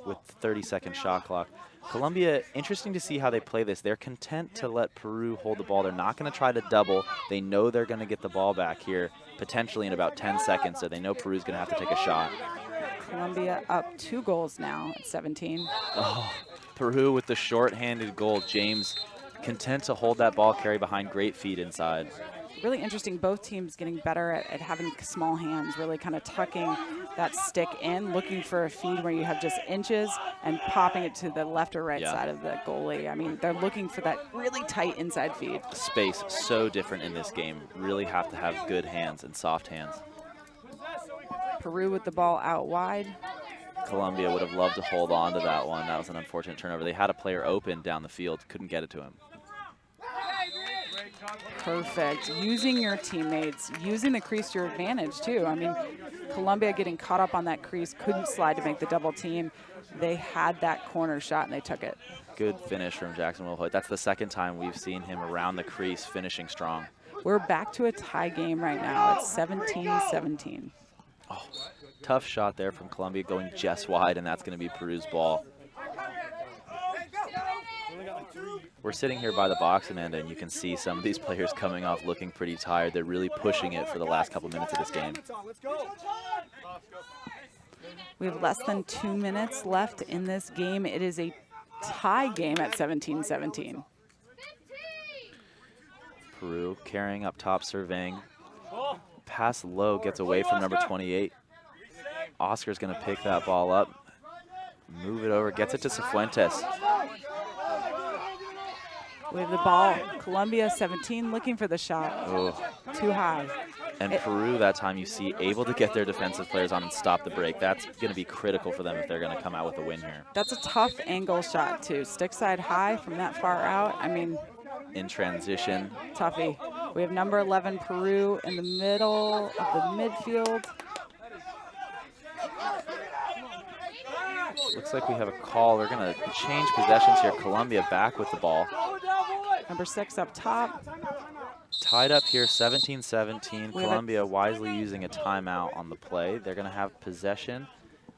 with 30-second shot clock. Colombia, interesting to see how they play this. They're content to let Peru hold the ball. They're not going to try to double. They know they're going to get the ball back here potentially in about 10 seconds, so they know Peru's going to have to take a shot. Colombia up 2 goals now at 17. Oh, Peru with the short-handed goal. James content to hold that ball carry behind, great feed inside. Really interesting, both teams getting better at having small hands, really kind of tucking that stick in, looking for a feed where you have just inches and popping it to the left or right side of the goalie. I mean, they're looking for that really tight inside feed. Space, so different in this game. Really have to have good hands and soft hands. Peru with the ball out wide. Colombia would have loved to hold on to that one. That was an unfortunate turnover. They had a player open down the field, couldn't get it to him. Perfect. Using your teammates, using the crease to your advantage, too. I mean, Colombia getting caught up on that crease, couldn't slide to make the double team. They had that corner shot, and they took it. Good finish from Jackson Wilhoit. That's the 2nd time we've seen him around the crease finishing strong. We're back to a tie game right now. It's 17-17. Oh, tough shot there from Colombia going just wide, and that's going to be Peru's ball. We're sitting here by the box, Amanda, and you can see some of these players coming off looking pretty tired. They're really pushing it for the last couple minutes of this game. We have less than 2 minutes left in this game. It is a tie game at 17-17. Peru carrying up top, surveying. Pass low, gets away from number 28. Oscar's going to pick that ball up, move it over, gets it to Cifuentes. We have the ball. Colombia 17 looking for the shot. Oh. Too high. And Peru that time you see able to get their defensive players on and stop the break. That's going to be critical for them if they're going to come out with a win here. That's a tough angle shot too. Stick side high from that far out. I mean, in transition. Toughie. We have number 11 Peru in the middle of the midfield. Looks like we have a call. They're going to change possessions here. Colombia back with the ball. Number 6 up top. Tied up here, 17-17. Colombia wisely using a timeout on the play. They're going to have possession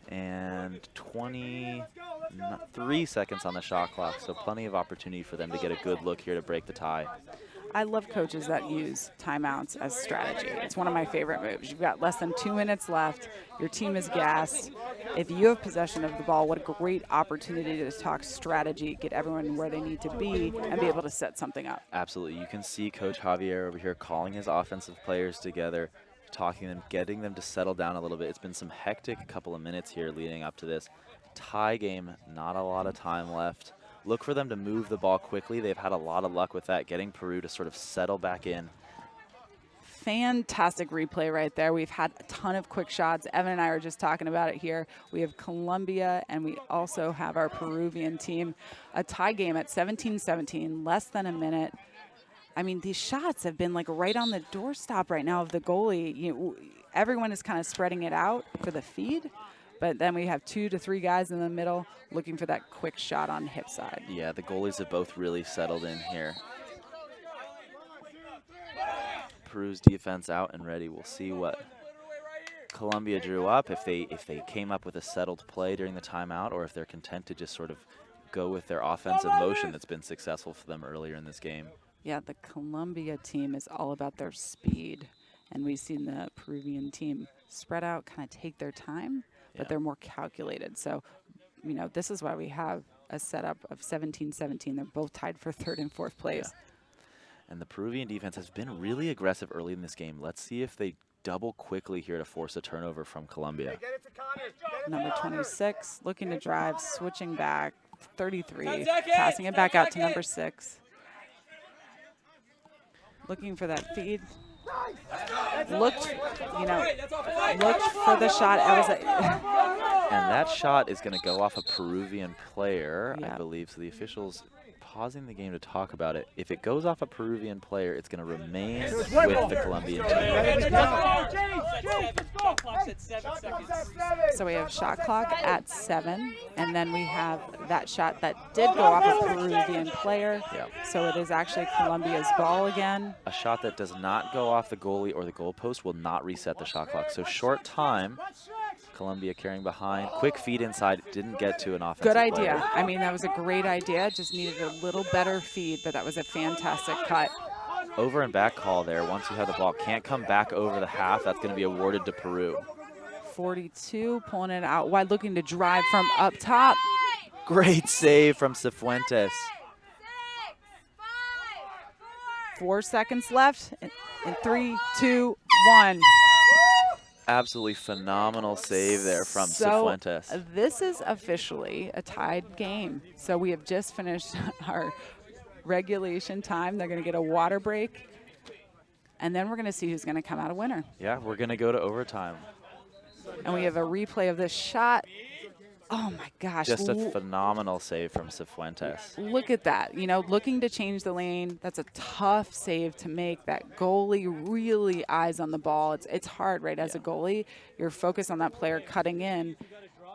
and 23 seconds on the shot clock, so plenty of opportunity for them to get a good look here to break the tie. I love coaches that use timeouts as strategy. It's one of my favorite moves. You've got less than 2 minutes left. Your team is gassed. If you have possession of the ball, what a great opportunity to talk strategy, get everyone where they need to be, and be able to set something up. Absolutely. You can see Coach Javier over here calling his offensive players together, talking to them, getting them to settle down a little bit. It's been some hectic couple of minutes here leading up to this. Tie game, not a lot of time left. Look for them to move the ball quickly. They've had a lot of luck with that, getting Peru to sort of settle back in. Fantastic replay right there. We've had a ton of quick shots. Evan and I were just talking about it here. We have Colombia, and we also have our Peruvian team. A tie game at 17-17, less than a minute. I mean, these shots have been like right on the doorstop right now of the goalie. Everyone is kind of spreading it out for the feed. But then we have 2 to 3 guys in the middle looking for that quick shot on hip side. Yeah, the goalies have both really settled in here. Peru's defense out and ready. We'll see what Colombia drew up, if they came up with a settled play during the timeout, or if they're content to just sort of go with their offensive motion that's been successful for them earlier in this game. Yeah, the Colombia team is all about their speed. And we've seen the Peruvian team spread out, kind of take their time, but they're more calculated. So, this is why we have a setup of 17-17. They're both tied for 3rd and 4th place. Yeah. And the Peruvian defense has been really aggressive early in this game. Let's see if they double quickly here to force a turnover from Colombia. Number 26, looking to drive, switching back, 33, passing it back out to number 6. Looking for that feed. Looked for the shot. And that shot is going to go off a Peruvian player, Yeah. I believe. So the officials pausing the game to talk about it. If it goes off a Peruvian player, it's going to remain with the Colombian team. So we have shot clock at 7, and then we have that shot that did go off a Peruvian player. Yeah. So it is actually Colombia's ball again. A shot that does not go off the goalie or the goalpost will not reset the shot clock. So short time, Colombia carrying behind. Quick feed inside, didn't get to an offensive Good idea. player. I mean, that was a great idea. Just needed a little better feed, but that was a fantastic cut. Over and back call there. Once you have the ball, can't come back over the half. That's going to be awarded to Peru. 42, pulling it out wide, looking to drive from up top. Great save from Cifuentes. 4 seconds left. In 3, 2, 1. Absolutely phenomenal save there from So Cifuentes. this is officially a tied game. So we have just finished our regulation time. They're going to get a water break. And then we're going to see who's going to come out a winner. Yeah, we're going to go to overtime. And we have a replay of this shot. Oh, my gosh. Just a phenomenal save from Cifuentes. Look at that. Looking to change the lane. That's a tough save to make. That goalie really eyes on the ball. It's hard, right? As a goalie, you're focused on that player cutting in,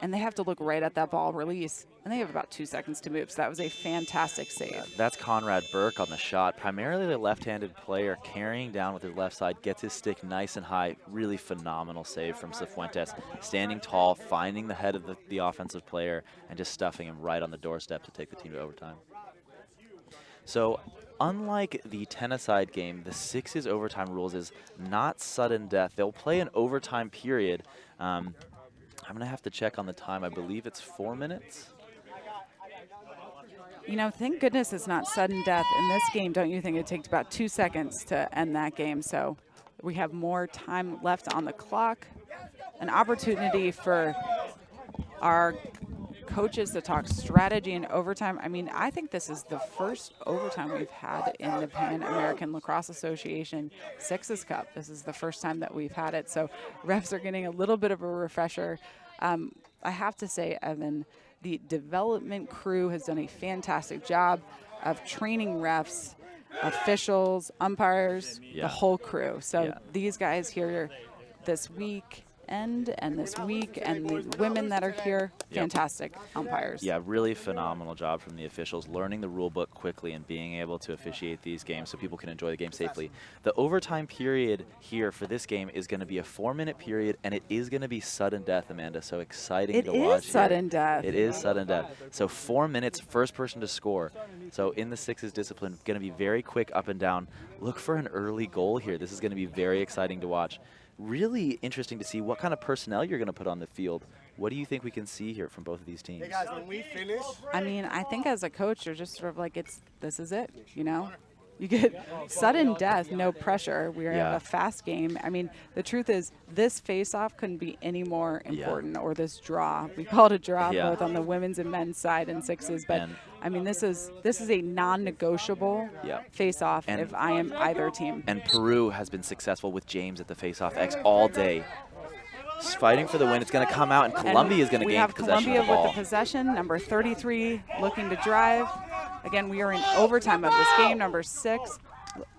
and they have to look right at that ball release. And they have about 2 seconds to move. So that was a fantastic save. That's Conrad Burke on the shot. Primarily the left-handed player carrying down with his left side, gets his stick nice and high. Really phenomenal save from Cifuentes. Standing tall, finding the head of the offensive player, and just stuffing him right on the doorstep to take the team to overtime. So unlike the tennis-side game, the Sixes overtime rules is not sudden death. They'll play an overtime period. I'm going to have to check on the time. I believe it's 4 minutes. Thank goodness it's not sudden death in this game. Don't you think it takes about 2 seconds to end that game? So we have more time left on the clock. An opportunity for our coaches to talk strategy in overtime. I mean, I think this is the first overtime we've had in the Pan American Lacrosse Association Sixes Cup. This is the first time that we've had it. So refs are getting a little bit of a refresher. I have to say, Evan, the development crew has done a fantastic job of training refs, officials, umpires, the whole crew. So these guys here this week end and this week, and the women that are here, fantastic umpires. Yeah, really phenomenal job from the officials, learning the rule book quickly and being able to officiate these games so people can enjoy the game safely. The overtime period here for this game is going to be a 4-minute period, and it is going to be sudden death, Amanda. So exciting to watch. It is sudden death. It is sudden death. So 4 minutes, first person to score. So in the sixes discipline, going to be very quick up and down. Look for an early goal here. This is going to be very exciting to watch. Really interesting to see what kind of personnel you're going to put on the field. What do you think we can see here from both of these teams? Hey guys, when we finish, I mean, I think as a coach, you're just sort of like, this is it, you know? You get sudden death, no pressure. We have a fast game. I mean, the truth is, this face-off couldn't be any more important, or this draw. We call it a draw both on the women's and men's side in sixes. But I mean, this is a non-negotiable face-off if I am either team. And Peru has been successful with James at the face-off X all day. Just fighting for the win. It's going to come out, and Colombia is going to gain possession of the ball. We have Colombia with the possession, number 33, looking to drive. Again, we are in overtime of this game, number 6.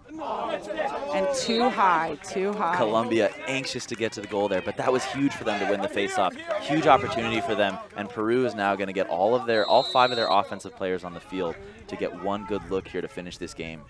And too high. Colombia anxious to get to the goal there, but that was huge for them to win the face-off. Huge opportunity for them, and Peru is now going to get all 5 of their offensive players on the field to get one good look here to finish this game.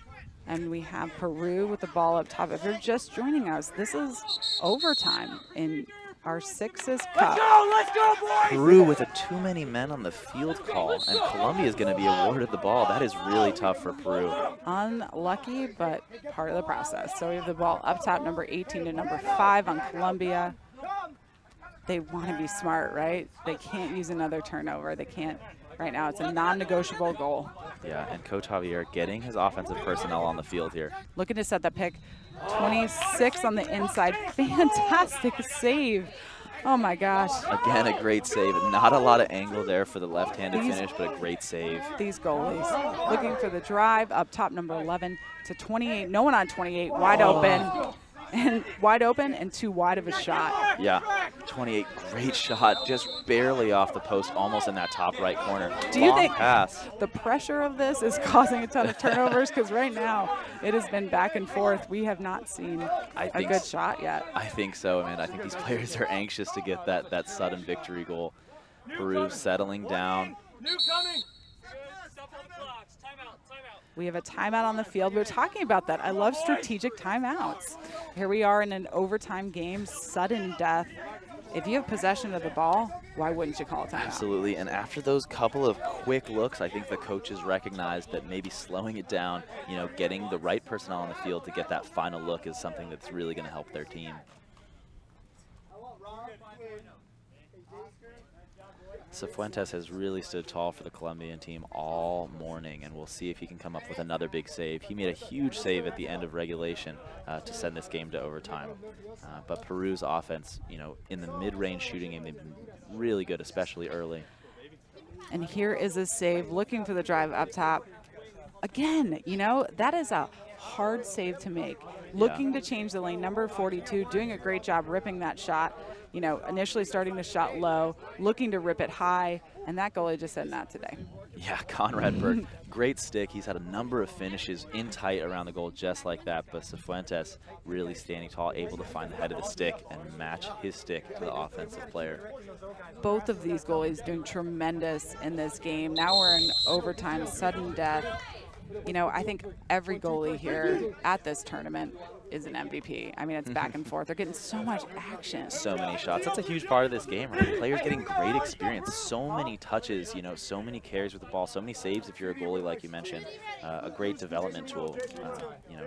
And we have Peru with the ball up top. If you're just joining us, this is overtime in our sixes cup. let's go, boys! Peru with a too many men on the field call, and Colombia is going to be awarded the ball. That is really tough for Peru. Unlucky, but part of the process. So we have the ball up top, number 18 to number 5 on Colombia. They want to be smart, right? They can't use another turnover. They can't. Right now, it's a non-negotiable goal. Yeah, and Coach Javier getting his offensive personnel on the field here. Looking to set the pick. 26 on the inside. Fantastic save. Oh, my gosh. Again, a great save. Not a lot of angle there for the left-handed finish, but a great save. These goalies looking for the drive up top, number 11 to 28. No one on 28. Wide open. And wide open and too wide of a shot. Yeah, 28, great shot, just barely off the post, almost in that top right corner. Do you think pass. The pressure of this is causing a ton of turnovers? Because right now it has been back and forth. We have not seen a good shot yet. I think so, man. I think these players are anxious to get that sudden victory goal. Peru settling down. New coming! We have a timeout on the field. We were talking about that. I love strategic timeouts. Here we are in an overtime game, sudden death. If you have possession of the ball, why wouldn't you call a timeout? Absolutely, and after those couple of quick looks, I think the coaches recognized that maybe slowing it down, getting the right personnel on the field to get that final look is something that's really going to help their team. Cifuentes has really stood tall for the Colombian team all morning, and we'll see if he can come up with another big save. He made a huge save at the end of regulation to send this game to overtime. But Peru's offense, in the mid-range shooting game, they've been really good, especially early. And here is a save, looking for the drive up top. Again, that is a hard save to make. Looking to change the lane, number 42, doing a great job ripping that shot. Initially starting the shot low, looking to rip it high, and that goalie just said not today. Yeah, Conrad Berg, great stick. He's had a number of finishes in tight around the goal just like that, but Cifuentes really standing tall, able to find the head of the stick and match his stick to the offensive player. Both of these goalies doing tremendous in this game. Now we're in overtime, sudden death. I think every goalie here at this tournament is an MVP. I mean, it's back and forth. They're getting so much action. So many shots. That's a huge part of this game, right? Players getting great experience. So many touches, so many carries with the ball, so many saves if you're a goalie, like you mentioned. A great development tool,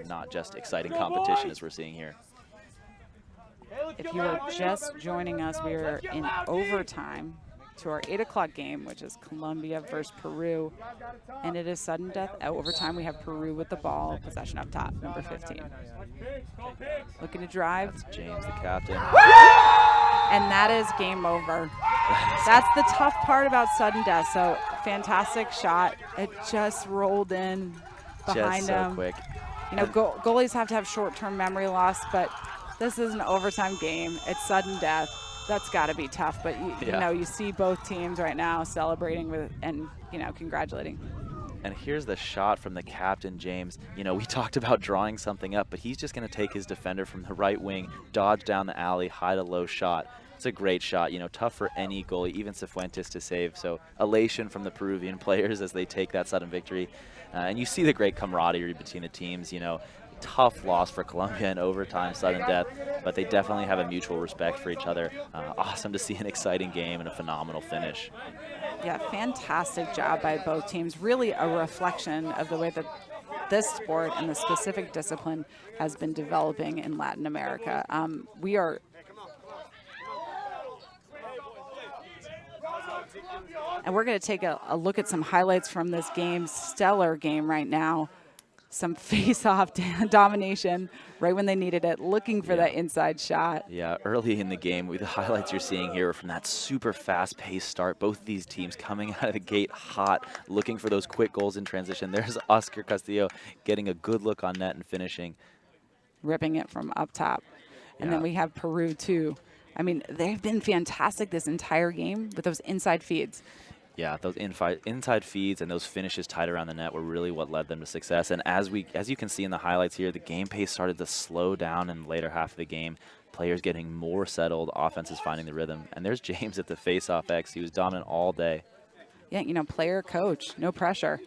not just exciting competition as we're seeing here. If you are just joining us, we are in overtime to our 8 o'clock game, which is Colombia versus Peru. And it is sudden death. At overtime, we have Peru with the ball, possession up top, number 15. Looking to drive. That's James, the captain. And that is game over. That's the tough part about sudden death. So, fantastic shot. It just rolled in behind him. So quick. Goalies have to have short-term memory loss, but this is an overtime game. It's sudden death. That's got to be tough, but you see both teams right now celebrating and congratulating. And here's the shot from the captain, James. You know, we talked about drawing something up, but he's just going to take his defender from the right wing, dodge down the alley, hide a low shot. It's a great shot, you know, tough for any goalie, even Cifuentes, to save. So elation from the Peruvian players as they take that sudden victory. And you see the great camaraderie between the teams, you know. Tough loss for Colombia in overtime, sudden death, but they definitely have a mutual respect for each other. Awesome to see an exciting game and a phenomenal finish. Yeah, fantastic job by both teams. Really a reflection of the way that this sport and the specific discipline has been developing in Latin America. We are and we're going to take a look at some highlights from this game. Stellar game right now. Some face-off domination right when they needed it, looking for that inside shot. Yeah, early in the game, the highlights you're seeing here are from that super fast-paced start. Both of these teams coming out of the gate hot, looking for those quick goals in transition. There's Oscar Castillo getting a good look on net and finishing. Ripping it from up top. And then we have Peru, too. I mean, they've been fantastic this entire game with those inside feeds. Yeah, those inside feeds and those finishes tied around the net were really what led them to success. And as you can see in the highlights here, the game pace started to slow down in the later half of the game. Players getting more settled, offenses finding the rhythm. And there's James at the face-off X. He was dominant all day. Yeah, you know, player, coach, no pressure.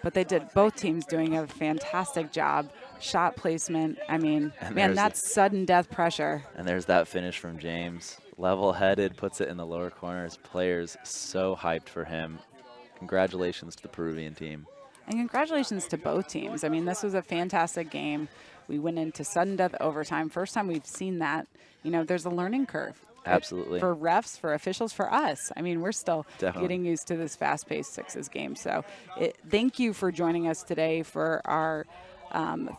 But they did, both teams doing a fantastic job. Shot placement, I mean, man, that's sudden death pressure. And there's that finish from James. Level-headed, puts it in the lower corners. Players so hyped for him. Congratulations to the Peruvian team. And congratulations to both teams. I mean, this was a fantastic game. We went into sudden death overtime. First time we've seen that. You know, there's a learning curve. Absolutely. For refs, for officials, for us. I mean, we're still Definitely getting used to this fast-paced sixes game. So thank you for joining us today for our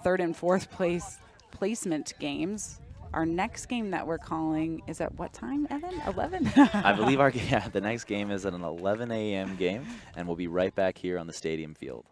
third and fourth place placement games. Our next game that we're calling is at what time, Evan? 11? I believe the next game is at an 11 a.m. game, and we'll be right back here on the stadium field.